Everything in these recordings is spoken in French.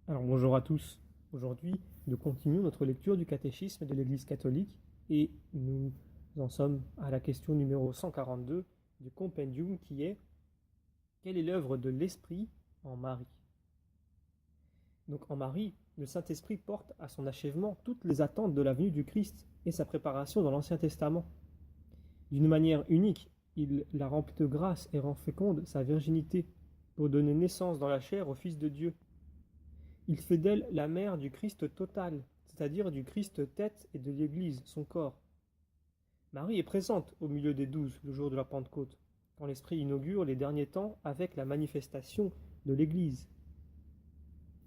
Alors bonjour à tous. Aujourd'hui, nous continuons notre lecture du catéchisme de l'Église catholique et nous en sommes à la question numéro 142 du compendium qui est: quelle est l'œuvre de l'Esprit en Marie? Donc en Marie, le Saint-Esprit porte à son achèvement toutes les attentes de la venue du Christ et sa préparation dans l'Ancien Testament. D'une manière unique, il la remplit de grâce et rend féconde sa virginité pour donner naissance dans la chair au Fils de Dieu. Il fait d'elle la mère du Christ total, c'est-à-dire du Christ tête et de l'Église, son corps. Marie est présente au milieu des 12, le jour de la Pentecôte, quand l'Esprit inaugure les derniers temps avec la manifestation de l'Église.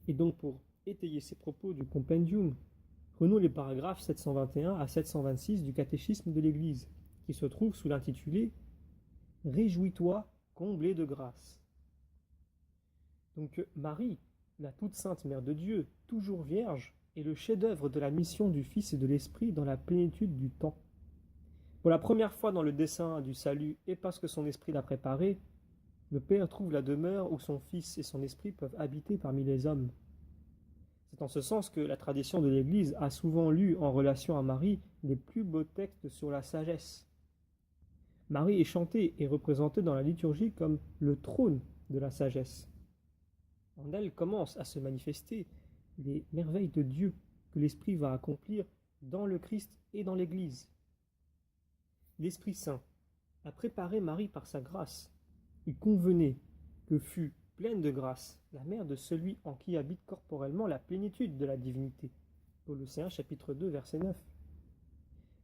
Et donc pour étayer ces propos du compendium, prenons les paragraphes 721 à 726 du catéchisme de l'Église, qui se trouvent sous l'intitulé « Réjouis-toi, comblé de grâce ». Donc Marie, la toute sainte Mère de Dieu, toujours vierge, est le chef-d'œuvre de la mission du Fils et de l'Esprit dans la plénitude du temps. Pour la première fois dans le dessein du salut, et parce que son Esprit l'a préparé, le Père trouve la demeure où son Fils et son Esprit peuvent habiter parmi les hommes. C'est en ce sens que la tradition de l'Église a souvent lu en relation à Marie les plus beaux textes sur la sagesse. Marie est chantée et représentée dans la liturgie comme le trône de la sagesse. En elle commencent à se manifester les merveilles de Dieu que l'Esprit va accomplir dans le Christ et dans l'Église. L'Esprit Saint a préparé Marie par sa grâce. Il convenait que fût pleine de grâce la mère de celui en qui habite corporellement la plénitude de la divinité. Colossiens chapitre 2 verset 9.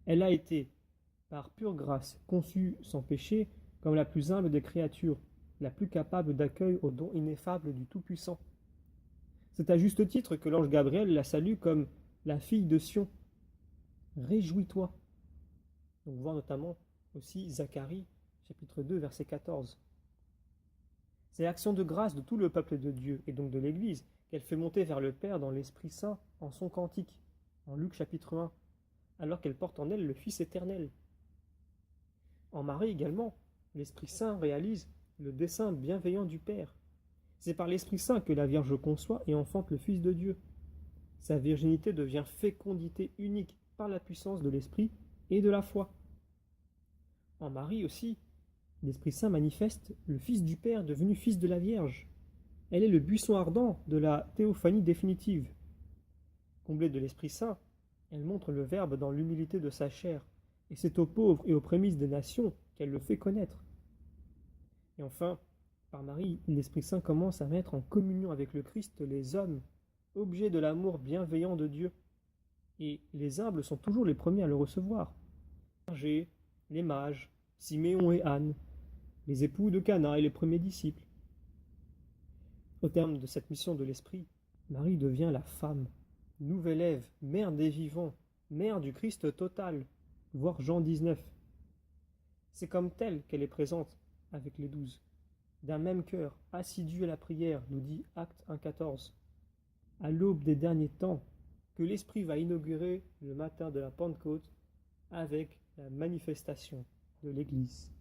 Elle a été, par pure grâce, conçue sans péché comme la plus humble des créatures, la plus capable d'accueil au don ineffable du Tout-Puissant. C'est à juste titre que l'ange Gabriel la salue comme la fille de Sion. Réjouis-toi. On voit notamment aussi Zacharie, chapitre 2, verset 14. C'est l'action de grâce de tout le peuple de Dieu, et donc de l'Église, qu'elle fait monter vers le Père dans l'Esprit Saint en son cantique, en Luc chapitre 1, alors qu'elle porte en elle le Fils éternel. En Marie également, l'Esprit Saint réalise le dessein bienveillant du Père. C'est par l'Esprit Saint que la Vierge conçoit et enfante le Fils de Dieu. Sa virginité devient fécondité unique par la puissance de l'Esprit et de la foi. En Marie aussi, l'Esprit Saint manifeste le Fils du Père devenu Fils de la Vierge. Elle est le buisson ardent de la théophanie définitive. Comblée de l'Esprit Saint, elle montre le Verbe dans l'humilité de sa chair, et c'est aux pauvres et aux prémices des nations qu'elle le fait connaître. Et enfin, par Marie, l'Esprit Saint commence à mettre en communion avec le Christ les hommes, objets de l'amour bienveillant de Dieu. Et les humbles sont toujours les premiers à le recevoir. Les mages, Siméon et Anne, les époux de Cana et les premiers disciples. Au terme de cette mission de l'Esprit, Marie devient la femme, nouvelle Ève, mère des vivants, mère du Christ total, voir Jean 19. C'est comme telle qu'elle est présente avec les 12, d'un même cœur, assidu à la prière, nous dit Acte 1,14. À l'aube des derniers temps, que l'Esprit va inaugurer le matin de la Pentecôte avec la manifestation de l'Église.